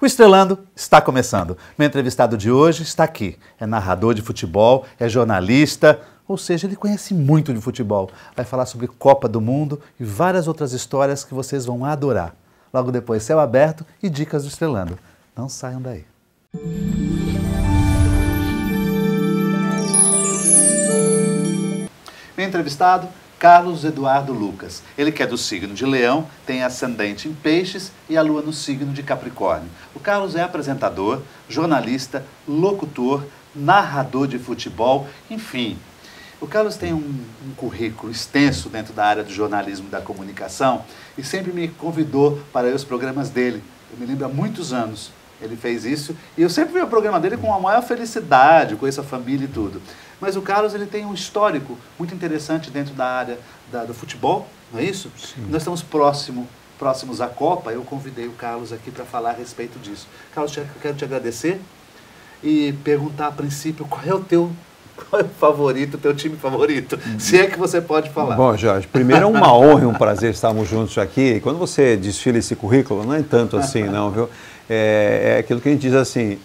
O Estrelando está começando. Meu entrevistado de hoje está aqui. É narrador de futebol, é jornalista, ou seja, ele conhece muito de futebol. Vai falar sobre Copa do Mundo e várias outras histórias que vocês vão adorar. Logo depois, Céu Aberto e Dicas do Estrelando. Não saiam daí. Meu entrevistado, Carlos Eduardo Lucas. Ele que é do signo de Leão, tem ascendente em Peixes e a lua no signo de Capricórnio. O Carlos é apresentador, jornalista, locutor, narrador de futebol, enfim. O Carlos tem um currículo extenso dentro da área do jornalismo e da comunicação e sempre me convidou para ir aos programas dele. Eu me lembro há muitos anos ele fez isso e eu sempre vi o programa dele com a maior felicidade, conheço a família e tudo. Mas o Carlos ele tem um histórico muito interessante dentro da área do futebol, não é isso? Sim. Nós estamos próximos à Copa, eu convidei o Carlos aqui para falar a respeito disso. Carlos, eu quero te agradecer e perguntar a princípio qual é o teu favorito, teu time favorito, se é que você pode falar. Bom, Jorge, primeiro é uma honra e um prazer estarmos juntos aqui. E quando você desfila esse currículo, não é tanto assim, não, viu? É aquilo que a gente diz assim,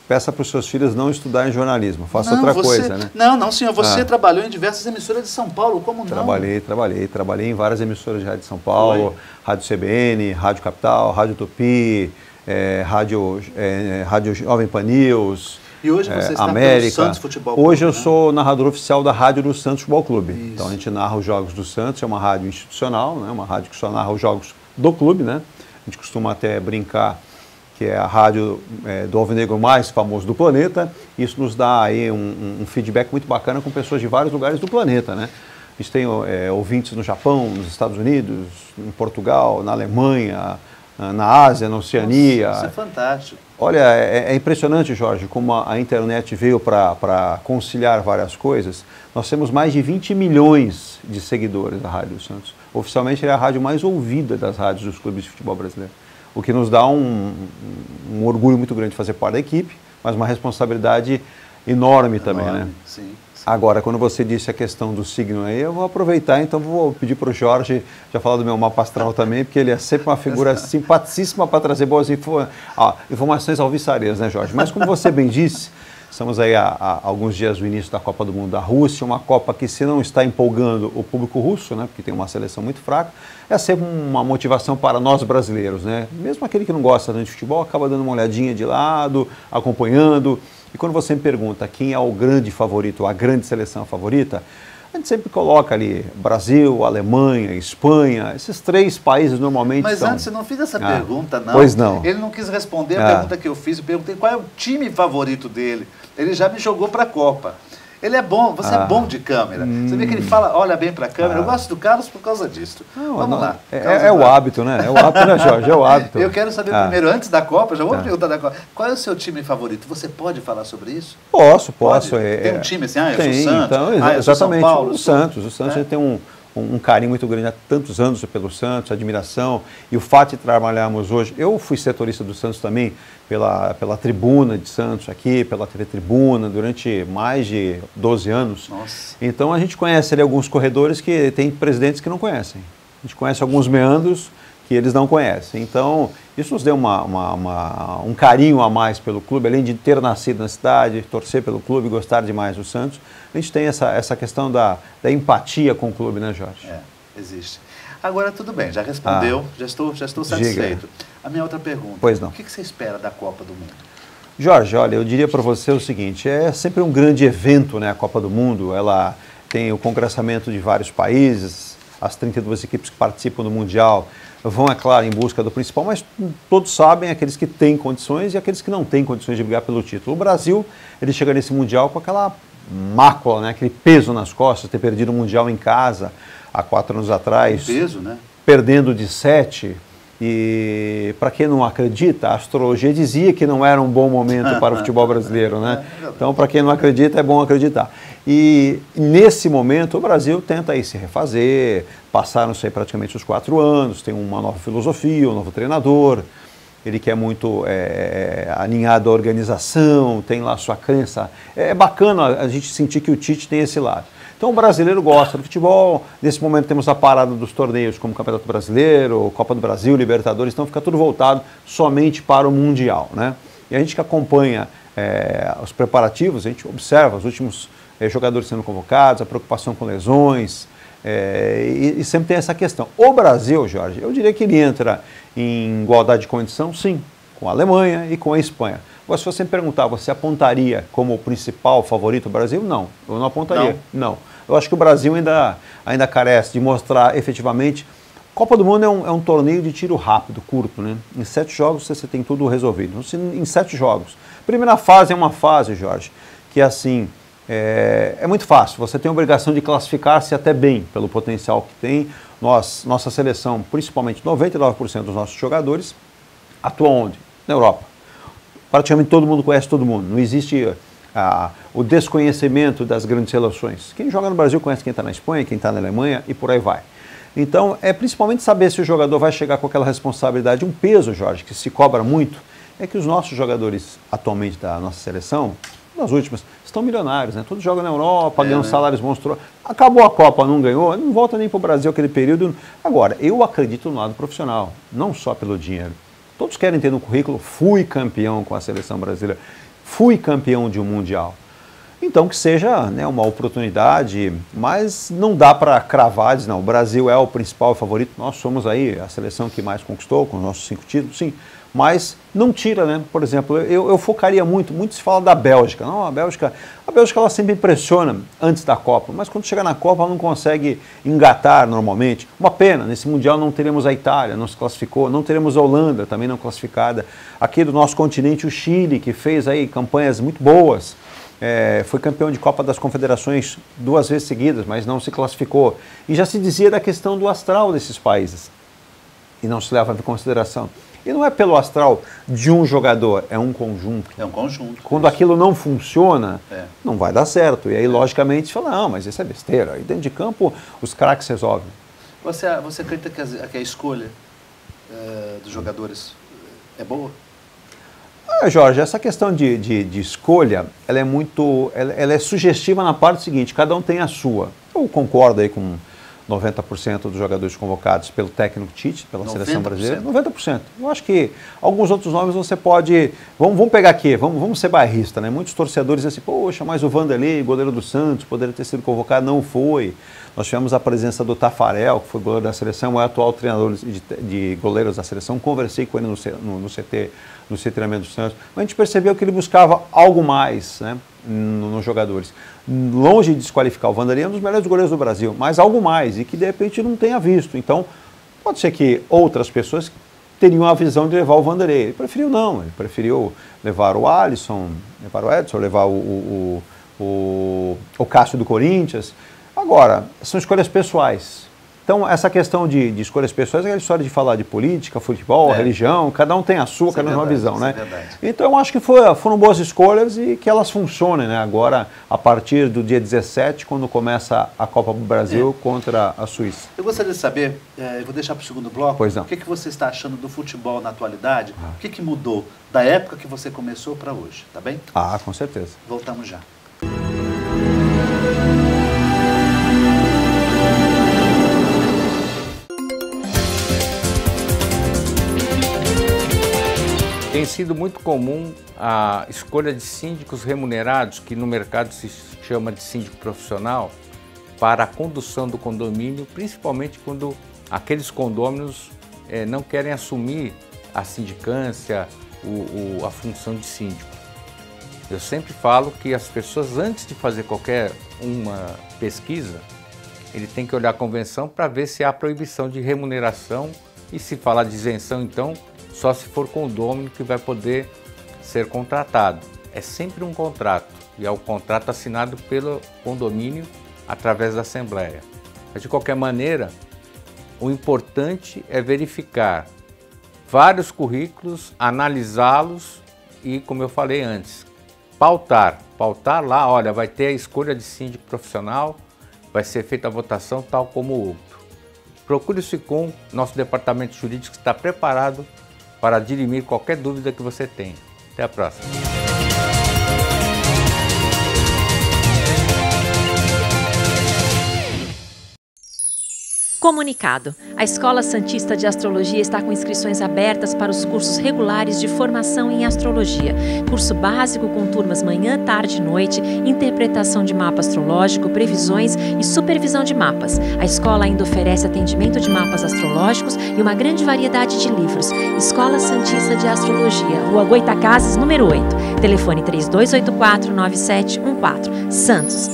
peça para os seus filhos não estudarem jornalismo, faça outra coisa, né? Não, senhor, você trabalhou em diversas emissoras de São Paulo, como não? Trabalhei em várias emissoras de rádio de São Paulo, Rádio CBN, Rádio Capital, Rádio Tupi, Rádio Jovem Pan News. E hoje você está América. pelo Santos Futebol Clube, Hoje eu né? sou narrador oficial da rádio do Santos Futebol Clube. Isso. Então a gente narra os jogos do Santos, é uma rádio institucional, né? Uma rádio que só narra os jogos do clube, né? A gente costuma até brincar que é a rádio do alvinegro mais famoso do planeta. Isso nos dá aí um feedback muito bacana com pessoas de vários lugares do planeta, né? A gente tem ouvintes no Japão, nos Estados Unidos, em Portugal, na Alemanha, na Ásia, na Oceania. Nossa, isso é fantástico. Olha, é impressionante, Jorge, como a internet veio para conciliar várias coisas. Nós temos mais de 20 milhões de seguidores da Rádio Santos. Oficialmente, é a rádio mais ouvida das rádios dos clubes de futebol brasileiro. O que nos dá um orgulho muito grande de fazer parte da equipe, mas uma responsabilidade enorme também, né? Sim. Agora, quando você disse a questão do signo aí, eu vou aproveitar, então vou pedir para o Jorge já falar do meu mapa astral também, porque ele é sempre uma figura simpaticíssima para trazer boas informações alviçarias, né, Jorge? Mas como você bem disse, estamos aí há alguns dias do início da Copa do Mundo da Rússia, uma Copa que, se não está empolgando o público russo, né, porque tem uma seleção muito fraca, é sempre uma motivação para nós brasileiros, né? Mesmo aquele que não gosta tanto de futebol, acaba dando uma olhadinha de lado, acompanhando. E quando você me pergunta quem é o grande favorito, a grande seleção favorita, a gente sempre coloca ali Brasil, Alemanha, Espanha, esses três países normalmente Mas são... antes, você não fiz essa pergunta, não. Pois não. Ele não quis responder a pergunta que eu fiz. Eu perguntei qual é o time favorito dele. Ele já me jogou para a Copa. Ele é bom, você é bom de câmera. Você vê que ele fala, olha bem para a câmera. Eu gosto do Carlos por causa disso. Vamos lá. É o hábito, né? É o hábito, né, Jorge? É o hábito. Eu quero saber primeiro, antes da Copa, já vou perguntar da Copa. Qual é o seu time favorito? Você pode falar sobre isso? Posso. Tem um time assim, eu sou tem, Santos, então, eu sou São exatamente, Paulo. O Santos a gente tem um carinho muito grande há tantos anos pelo Santos, admiração, e o fato de trabalharmos hoje, eu fui setorista do Santos também, pela tribuna de Santos aqui, pela TV Tribuna, durante mais de 12 anos. Nossa. Então a gente conhece ali alguns corredores que tem presidentes que não conhecem. A gente conhece alguns meandros que eles não conhecem. Então, isso nos deu um carinho a mais pelo clube, além de ter nascido na cidade, torcer pelo clube, gostar demais do Santos. A gente tem essa questão da empatia com o clube, né, Jorge? Existe. Agora, tudo bem, já respondeu, já estou satisfeito. A minha outra pergunta, pois não. O que você espera da Copa do Mundo? Jorge, olha, eu diria para você o seguinte, é sempre um grande evento, né, a Copa do Mundo, ela tem o congressamento de vários países, as 32 equipes que participam do Mundial vão, é claro, em busca do principal, mas todos sabem, aqueles que têm condições e aqueles que não têm condições de brigar pelo título. O Brasil, ele chega nesse Mundial com aquela mácula, né, aquele peso nas costas, ter perdido o Mundial em casa há 4 anos atrás. Peso, né? Perdendo de 7. E para quem não acredita, a astrologia dizia que não era um bom momento para o futebol brasileiro, né? Então, para quem não acredita, é bom acreditar. E nesse momento o Brasil tenta aí se refazer, passaram-se aí praticamente os 4 anos, tem uma nova filosofia, um novo treinador, ele que é muito alinhado à organização, tem lá a sua crença. É bacana a gente sentir que o Tite tem esse lado. Então o brasileiro gosta do futebol, nesse momento temos a parada dos torneios como Campeonato Brasileiro, Copa do Brasil, Libertadores, então fica tudo voltado somente para o Mundial, né? E a gente que acompanha os preparativos, a gente observa os últimos jogadores sendo convocados, a preocupação com lesões, e sempre tem essa questão. O Brasil, Jorge, eu diria que ele entra em igualdade de condição, sim, com a Alemanha e com a Espanha. Agora, se você me perguntar, você apontaria como o principal favorito o Brasil? Não, eu não apontaria. Não. Eu acho que o Brasil ainda carece de mostrar efetivamente. Copa do Mundo é um torneio de tiro rápido, curto, né? Em 7 jogos você tem tudo resolvido. Em 7 jogos. Primeira fase é uma fase, Jorge, que assim, é muito fácil. Você tem a obrigação de classificar-se até bem pelo potencial que tem. Nossa seleção, principalmente 99% dos nossos jogadores, atuam onde? Na Europa. Praticamente todo mundo conhece todo mundo. Não existe o desconhecimento das grandes seleções. Quem joga no Brasil conhece quem está na Espanha, quem está na Alemanha e por aí vai. Então, é principalmente saber se o jogador vai chegar com aquela responsabilidade. Um peso, Jorge, que se cobra muito, é que os nossos jogadores atualmente da nossa seleção, nas últimas, estão milionários, né? Todos jogam na Europa, ganham salários monstruosos. Acabou a Copa, não ganhou, não volta nem para o Brasil aquele período. Agora, eu acredito no lado profissional, não só pelo dinheiro. Todos querem ter no currículo, fui campeão com a seleção brasileira, fui campeão de um Mundial. Então que seja, né, uma oportunidade, mas não dá para cravar, dizer, não, o Brasil é o principal favorito, nós somos aí a seleção que mais conquistou, com os nossos 5 títulos, sim, mas não tira, né? Por exemplo, eu focaria muito se fala da Bélgica, não, a Bélgica ela sempre impressiona antes da Copa, mas quando chega na Copa ela não consegue engatar normalmente. Uma pena, nesse Mundial não teremos a Itália, não se classificou, não teremos a Holanda, também não classificada, aqui do nosso continente o Chile, que fez aí campanhas muito boas, foi campeão de Copa das Confederações 2 vezes seguidas, mas não se classificou. E já se dizia da questão do astral desses países, e não se leva em consideração. E não é pelo astral de um jogador, é um conjunto. É um conjunto. Quando aquilo não funciona, não vai dar certo. E aí, logicamente, você fala, não, mas isso é besteira. Aí dentro de campo, os craques resolvem. Você acredita que a escolha dos jogadores é boa? Jorge, essa questão de escolha, ela é sugestiva na parte seguinte, cada um tem a sua. Eu concordo aí com 90% dos jogadores convocados pelo técnico Tite, pela seleção brasileira, 90%. Eu acho que alguns outros nomes você pode... Vamos pegar aqui, vamos ser bairrista, né? Muitos torcedores dizem assim, poxa, mas o Vanderlei, goleiro do Santos, poderia ter sido convocado, não foi. Nós tivemos a presença do Tafarel, que foi goleiro da seleção, é o atual treinador de goleiros da seleção, conversei com ele no CT, no treinamento do Santos, mas a gente percebeu que ele buscava algo mais, né, nos jogadores. Longe de desqualificar o Vanderlei, é um dos melhores goleiros do Brasil, mas algo mais, e que de repente não tenha visto. Então, pode ser que outras pessoas teriam a visão de levar o Vanderlei. Ele preferiu não, ele preferiu levar o Alisson, levar o Edson, levar o Cássio do Corinthians. Agora, são escolhas pessoais. Então, essa questão de escolhas pessoais é aquela história de falar de política, futebol, religião, cada um tem a sua, cada um tem uma visão, né? Então, eu acho que foram boas escolhas e que elas funcionem, né? Agora, a partir do dia 17, quando começa a Copa do Brasil contra a Suíça. Eu gostaria de saber, eu vou deixar para o segundo bloco, pois não. O que você está achando do futebol na atualidade? O que mudou da época que você começou para hoje, tá bem? Ah, com certeza. Voltamos já. Tem sido muito comum a escolha de síndicos remunerados, que no mercado se chama de síndico profissional, para a condução do condomínio, principalmente quando aqueles condôminos não querem assumir a sindicância, a função de síndico. Eu sempre falo que as pessoas, antes de fazer qualquer uma pesquisa, ele tem que olhar a convenção para ver se há proibição de remuneração e, se falar de isenção, então, só se for condômino que vai poder ser contratado. É sempre um contrato, e é o contrato assinado pelo condomínio através da Assembleia. Mas, de qualquer maneira, o importante é verificar vários currículos, analisá-los e, como eu falei antes, pautar lá, olha, vai ter a escolha de síndico profissional, vai ser feita a votação tal como o outro. Procure o SICOM, nosso departamento jurídico está preparado para dirimir qualquer dúvida que você tenha. Até a próxima. Comunicado. A Escola Santista de Astrologia está com inscrições abertas para os cursos regulares de formação em astrologia. Curso básico com turmas manhã, tarde e noite, interpretação de mapa astrológico, previsões e supervisão de mapas. A escola ainda oferece atendimento de mapas astrológicos e uma grande variedade de livros. Escola Santista de Astrologia, Rua Goitacazes, número 8. Telefone 3284-9714. Santos.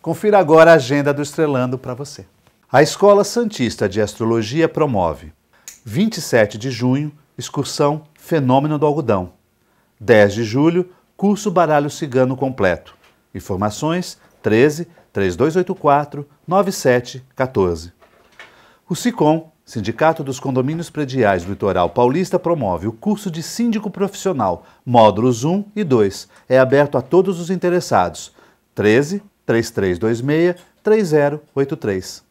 Confira agora a agenda do Estrelando para você. A Escola Santista de Astrologia promove 27 de junho, excursão Fenômeno do Algodão. 10 de julho, curso Baralho Cigano completo. Informações 13 3284 9714. O SICOM, Sindicato dos Condomínios Prediais do Litoral Paulista, promove o curso de Síndico Profissional, módulos 1 e 2. É aberto a todos os interessados. 13 3326-3083.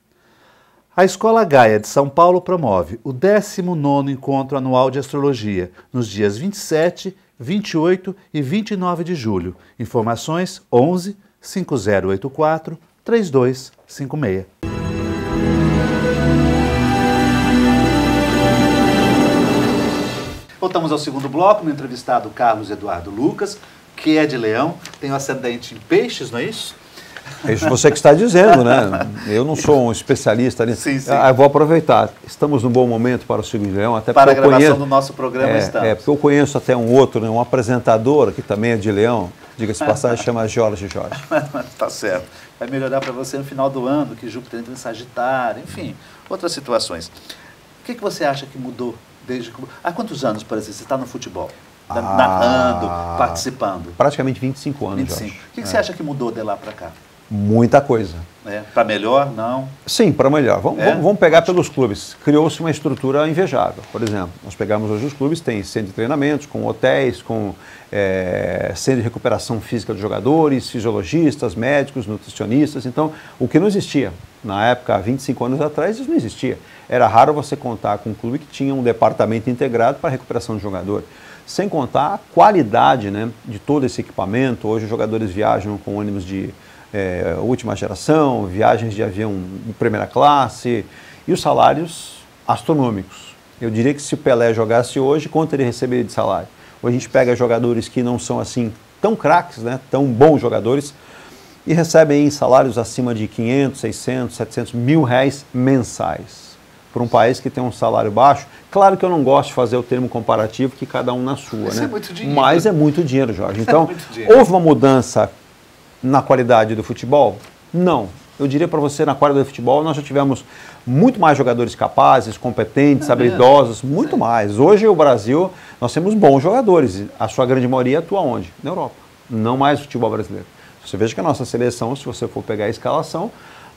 A Escola Gaia de São Paulo promove o 19º Encontro Anual de Astrologia, nos dias 27, 28 e 29 de julho. Informações 11 5084 3256. Voltamos ao segundo bloco, no entrevistado Carlos Eduardo Lucas, que é de Leão, tem o ascendente em Peixes, não é isso? É isso você que está dizendo, né? Eu não sou um especialista nisso. Sim, sim. Eu vou aproveitar. Estamos num bom momento para o Signo de Leão, até para a porque gravação do nosso programa estamos. Porque eu conheço até um outro, né, um apresentador que também é de Leão, diga-se passagem, chama Jorge. Tá certo. Vai melhorar para você no final do ano, que Júpiter entra em Sagitário, enfim, outras situações. O que você acha que mudou desde que... Há quantos anos, por exemplo, você está no futebol? Narrando, participando? Praticamente 25 anos, 25. Jorge. O que você acha que mudou de lá para cá? Muita coisa. Para melhor, não? Sim, para melhor. Vamos pegar pelos clubes. Criou-se uma estrutura invejável. Por exemplo, nós pegamos hoje os clubes, tem centro de treinamentos, com hotéis, com centro de recuperação física dos jogadores, fisiologistas, médicos, nutricionistas. Então, o que não existia na época, há 25 anos atrás, isso não existia. Era raro você contar com um clube que tinha um departamento integrado para a recuperação do jogador. Sem contar a qualidade, né, de todo esse equipamento. Hoje os jogadores viajam com ônibus de última geração, viagens de avião de primeira classe e os salários astronômicos. Eu diria que se o Pelé jogasse hoje, quanto ele receberia de salário? Hoje a gente pega jogadores que não são assim tão craques, né, tão bons jogadores, e recebem salários acima de 500, 600, 700 mil reais mensais. Para um país que tem um salário baixo, claro que eu não gosto de fazer o termo comparativo, que cada um na sua, né? É muito dinheiro. Mas é muito dinheiro, Jorge. Então, houve uma mudança na qualidade do futebol? Não. Eu diria para você, na qualidade do futebol, nós já tivemos muito mais jogadores capazes, competentes, habilidosos, muito mais. Hoje, o Brasil, nós temos bons jogadores. A sua grande maioria atua onde? Na Europa. Não mais no futebol brasileiro. Você veja que a nossa seleção, se você for pegar a escalação,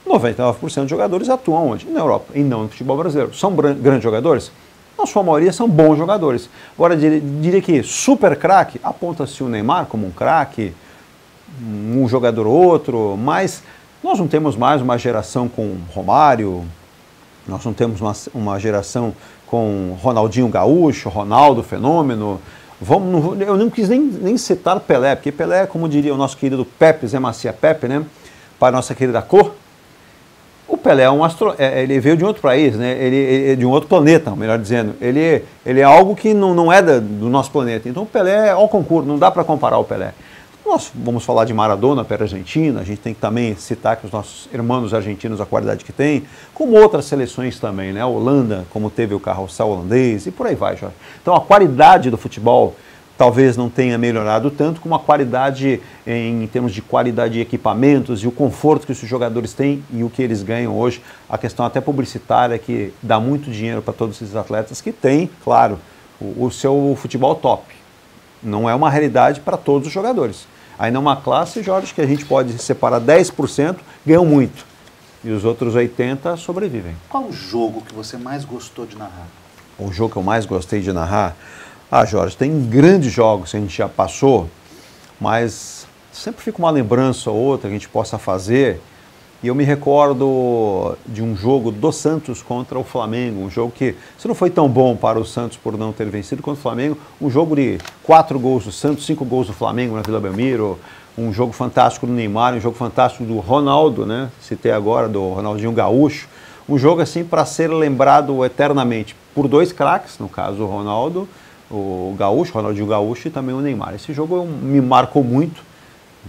99% de jogadores atuam onde? Na Europa, e não no futebol brasileiro. São grandes jogadores? Na sua maioria são bons jogadores. Agora, diria que super craque, aponta-se o Neymar como um craque, um jogador ou outro, mas nós não temos mais uma geração com Romário, nós não temos uma geração com Ronaldinho Gaúcho, Ronaldo Fenômeno. Eu não quis nem citar Pelé, porque Pelé, como diria o nosso querido Pepe, Zé Macia Pepe, né, para a nossa querida cor, o Pelé ele veio de um outro país, né, ele de um outro planeta, melhor dizendo. Ele é algo que não é do nosso planeta. Então o Pelé é ao concurso, não dá para comparar o Pelé. Nós vamos falar de Maradona para a Argentina, a gente tem que também citar que os nossos irmãos argentinos, a qualidade que tem, como outras seleções também, né? A Holanda, como teve o carrossel holandês, e por aí vai, Jorge. Então a qualidade do futebol talvez não tenha melhorado tanto como a qualidade em termos de qualidade de equipamentos e o conforto que os jogadores têm e o que eles ganham hoje. A questão até publicitária que dá muito dinheiro para todos esses atletas que têm, claro, o seu futebol top. Não é uma realidade para todos os jogadores. Ainda é uma classe, Jorge, que a gente pode separar 10%, ganham muito. E os outros 80% sobrevivem. Qual o jogo que você mais gostou de narrar? O jogo que eu mais gostei de narrar? Jorge, tem grandes jogos que a gente já passou, mas sempre fica uma lembrança ou outra que a gente possa fazer. E eu me recordo de um jogo do Santos contra o Flamengo, um jogo que, se não foi tão bom para o Santos por não ter vencido contra o Flamengo, um jogo de 4 gols do Santos, 5 gols do Flamengo na Vila Belmiro, um jogo fantástico do Neymar, um jogo fantástico do Ronaldo, né? Citei agora, do Ronaldinho Gaúcho. Um jogo assim para ser lembrado eternamente por 2 craques, no caso o Ronaldo, o Gaúcho, Ronaldinho Gaúcho e também o Neymar. Esse jogo me marcou muito.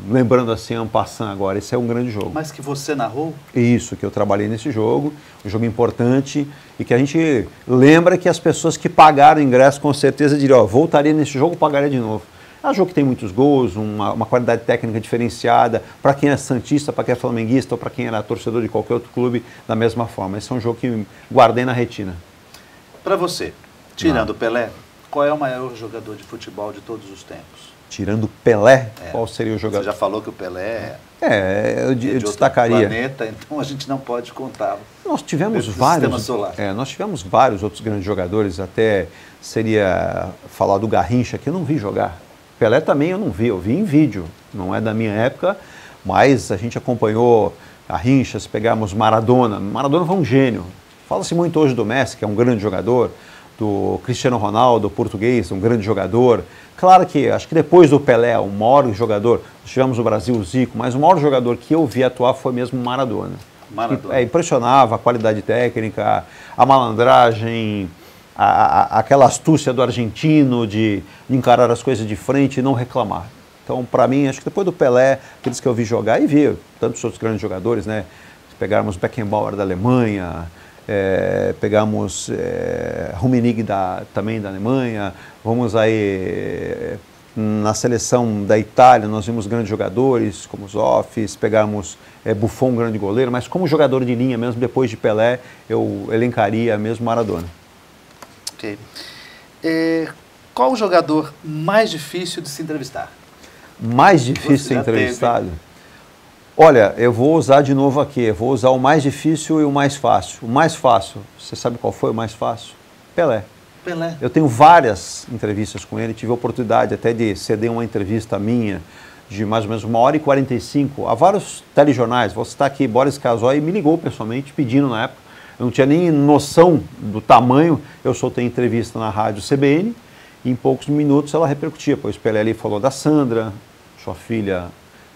Lembrando assim, en passant agora, esse é um grande jogo. Mas que você narrou? Isso, que eu trabalhei nesse jogo, um jogo importante e que a gente lembra que as pessoas que pagaram o ingresso com certeza diriam, ó, voltaria nesse jogo, pagaria de novo. É um jogo que tem muitos gols, uma qualidade técnica diferenciada, para quem é santista, para quem é flamenguista ou para quem era torcedor de qualquer outro clube, da mesma forma. Esse é um jogo que guardei na retina. Para você, tirando o Pelé, qual é o maior jogador de futebol de todos os tempos? Tirando Pelé, qual seria o jogador? Você já falou que o Pelé eu de destacaria. outro planeta, então a gente não pode contá-lo. Nós tivemos vários outros grandes jogadores, até seria falar do Garrincha, que eu não vi jogar. Pelé também eu não vi, eu vi em vídeo, não é da minha época, mas a gente acompanhou Garrincha, se pegarmos Maradona. Maradona foi um gênio. Fala-se muito hoje do Messi, que é um grande jogador, do Cristiano Ronaldo, português, um grande jogador. Claro que, acho que depois do Pelé, o maior jogador, nós tivemos no Brasil o Zico, mas o maior jogador que eu vi atuar foi mesmo o Maradona. Impressionava a qualidade técnica, a malandragem, aquela astúcia do argentino de encarar as coisas de frente e não reclamar. Então, para mim, acho que depois do Pelé, aqueles que eu vi jogar e vi tantos outros grandes jogadores, né? Se pegarmos Beckenbauer da Alemanha, pegamos Rummenigge também da Alemanha, vamos aí na seleção da Itália, nós vimos grandes jogadores como Zoff, pegamos Buffon, um grande goleiro, mas como jogador de linha mesmo, depois de Pelé, eu elencaria mesmo Maradona. Ok. Qual o jogador mais difícil de se entrevistar? Mais difícil de ser entrevistado? Olha, eu vou usar de novo aqui, eu vou usar o mais difícil e o mais fácil. O mais fácil, você sabe qual foi o mais fácil? Pelé. Pelé. Eu tenho várias entrevistas com ele, tive a oportunidade até de ceder uma entrevista minha de mais ou menos 1h45 a vários telejornais. Vou citar aqui, Boris Casoy me ligou pessoalmente pedindo na época, eu não tinha nem noção do tamanho, eu soltei entrevista na rádio CBN e em poucos minutos ela repercutia, pois Pelé ali falou da Sandra, sua filha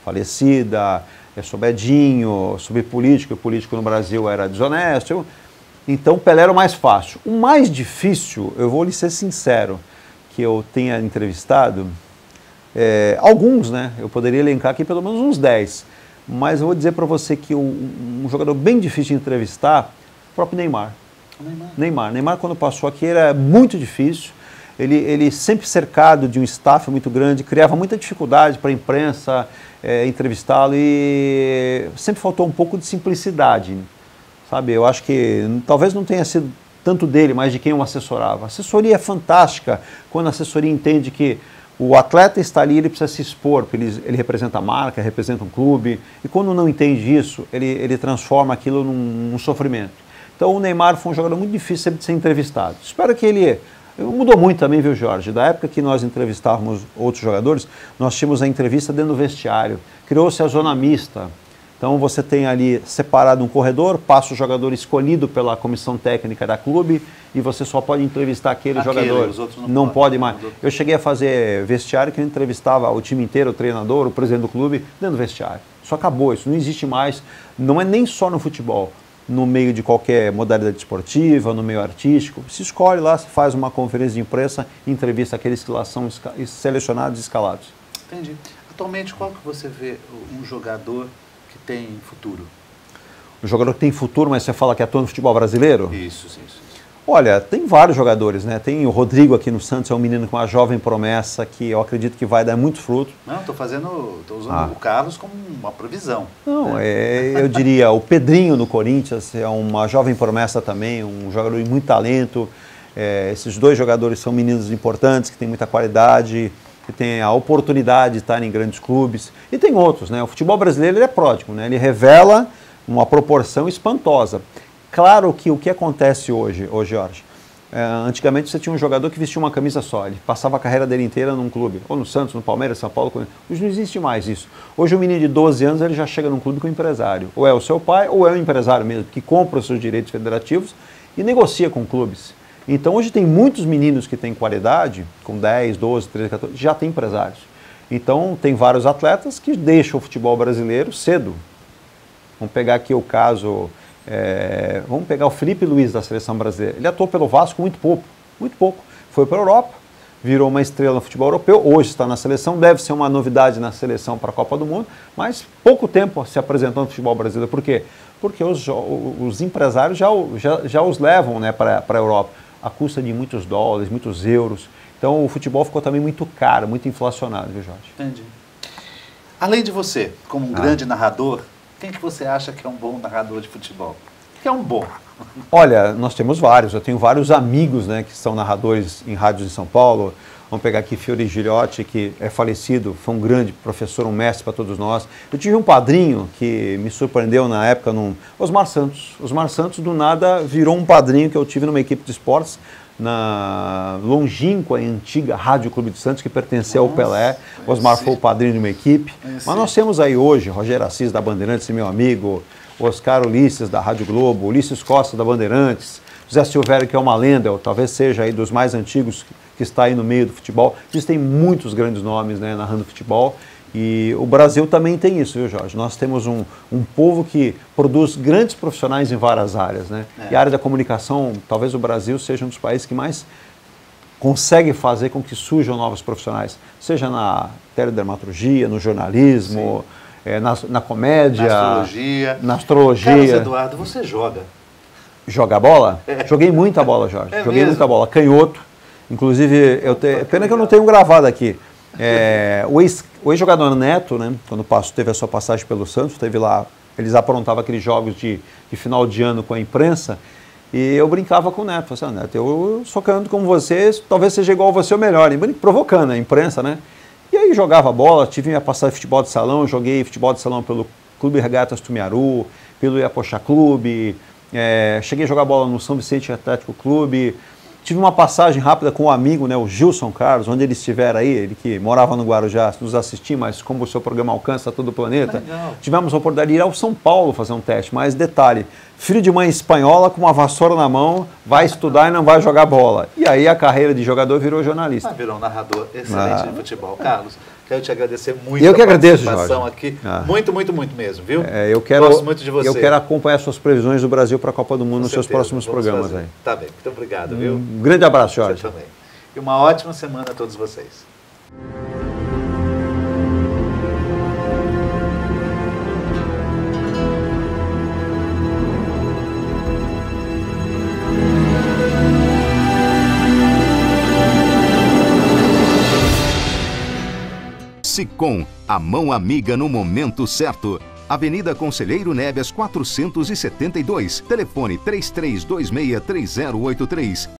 falecida, sobre Edinho, sobre político, o político no Brasil era desonesto. Então, o Pelé era o mais fácil. O mais difícil, eu vou lhe ser sincero, que eu tenha entrevistado, alguns, né? Eu poderia elencar aqui pelo menos uns 10, mas eu vou dizer para você que um jogador bem difícil de entrevistar, o próprio Neymar. Neymar, quando passou aqui, era muito difícil. Ele sempre cercado de um staff muito grande, criava muita dificuldade para a imprensa entrevistá-lo e sempre faltou um pouco de simplicidade, sabe? Eu acho que talvez não tenha sido tanto dele, mas de quem o assessorava. A assessoria é fantástica quando a assessoria entende que o atleta está ali, ele precisa se expor, porque ele representa a marca, representa um clube, e quando não entende isso, ele transforma aquilo num sofrimento. Então o Neymar foi um jogador muito difícil de ser entrevistado. Espero que ele... Mudou muito também, viu, Jorge? Da época que nós entrevistávamos outros jogadores, nós tínhamos a entrevista dentro do vestiário. Criou-se a zona mista. Então você tem ali separado um corredor, passa o jogador escolhido pela comissão técnica da clube e você só pode entrevistar aquele jogador. Os outros não pode mais. Eu cheguei a fazer vestiário que eu entrevistava o time inteiro, o treinador, o presidente do clube, dentro do vestiário. Isso acabou, isso não existe mais. Não é nem só no futebol. No meio de qualquer modalidade esportiva, no meio artístico, se escolhe lá, se faz uma conferência de imprensa e entrevista aqueles que lá são selecionados e escalados. Entendi. Atualmente, qual que você vê um jogador que tem futuro? Um jogador que tem futuro, mas você fala que atua no futebol brasileiro? Isso. Olha, tem vários jogadores, né? Tem o Rodrigo aqui no Santos, é um menino com uma jovem promessa que eu acredito que vai dar muito fruto. Não, estou usando o Carlos como uma provisão. Não, eu diria, o Pedrinho no Corinthians é uma jovem promessa também, um jogador de muito talento. Esses dois jogadores são meninos importantes, que têm muita qualidade, que têm a oportunidade de estar em grandes clubes. E tem outros, né? O futebol brasileiro ele é pródigo, né? Ele revela uma proporção espantosa. Claro que o que acontece hoje, Jorge, Antigamente você tinha um jogador que vestia uma camisa só, ele passava a carreira dele inteira num clube, ou no Santos, no Palmeiras, São Paulo. Hoje não existe mais isso. Hoje um menino de 12 anos ele já chega num clube com um empresário. Ou é o seu pai, ou é o empresário mesmo, que compra os seus direitos federativos e negocia com clubes. Então hoje tem muitos meninos que têm qualidade, com 10, 12, 13, 14, já tem empresários. Então tem vários atletas que deixam o futebol brasileiro cedo. Vamos pegar aqui o caso... vamos pegar o Felipe Luiz da seleção brasileira. Ele atuou pelo Vasco muito pouco. Foi para a Europa, virou uma estrela no futebol europeu, hoje está na seleção, deve ser uma novidade na seleção para a Copa do Mundo, mas pouco tempo se apresentou no futebol brasileiro. Por quê? Porque os empresários já os levam, né, para a Europa, à custa de muitos dólares, muitos euros. Então o futebol ficou também muito caro, muito inflacionado, viu, Jorge? Entendi. Além de você, como um grande narrador, quem que você acha que é um bom narrador de futebol? Que é um bom? Olha, nós temos vários. Eu tenho vários amigos, né, que são narradores em rádios de São Paulo. Vamos pegar aqui Fiore Gigliotti, que é falecido, foi um grande professor, um mestre para todos nós. Eu tive um padrinho que me surpreendeu na época, Osmar Santos. Osmar Santos, do nada, virou um padrinho que eu tive numa equipe de esportes, na longínqua e antiga Rádio Clube de Santos, que pertencia ao Pelé. Osmar foi o padrinho de uma equipe. Mas nós temos aí hoje Rogério Assis da Bandeirantes, meu amigo, Oscar Ulisses da Rádio Globo, Ulisses Costa da Bandeirantes, José Silvério, que é uma lenda, talvez seja aí dos mais antigos que está aí no meio do futebol. Existem muitos grandes nomes, né, narrando futebol. E o Brasil também tem isso, viu, Jorge? Nós temos um povo que produz grandes profissionais em várias áreas, né? E a área da comunicação, talvez o Brasil seja um dos países que mais consegue fazer com que surjam novos profissionais, seja na teledermatologia, no jornalismo, na comédia, na astrologia. Carlos Eduardo, você joga? Jogar bola? Joguei muita bola, Jorge. Joguei muita bola. Canhoto. Inclusive, pena que eu não tenho gravado aqui. O ex-jogador Neto, né, quando teve a sua passagem pelo Santos, teve lá, eles aprontavam aqueles jogos de final de ano com a imprensa, e eu brincava com o Neto, falei assim, Neto, eu sou canto como você, talvez seja igual a você ou melhor, e provocando a imprensa, né? E aí jogava bola, tive minha passagem de futebol de salão, joguei futebol de salão pelo Clube Regatas Tumiaru, pelo Iapochá Clube, cheguei a jogar bola no São Vicente Atlético Clube. Tive uma passagem rápida com um amigo, né, o Gilson Carlos, onde ele estiver aí, ele que morava no Guarujá, nos assistir, mas como o seu programa alcança todo o planeta, tivemos a oportunidade de ir ao São Paulo fazer um teste. Mas detalhe, filho de mãe espanhola com uma vassoura na mão, vai estudar e não vai jogar bola. E aí a carreira de jogador virou jornalista. Virou um narrador excelente de futebol. Carlos, quero te agradecer muito a participação, Jorge, aqui. Muito mesmo, viu? Gosto muito de você. Eu quero acompanhar suas previsões do Brasil para a Copa do Mundo nos seus próximos programas aí. Tá bem, muito obrigado, viu? Um grande abraço, Jorge. Você também. E uma ótima semana a todos vocês. Sicom, a mão amiga no momento certo. Avenida Conselheiro Neves 472, telefone 33263083.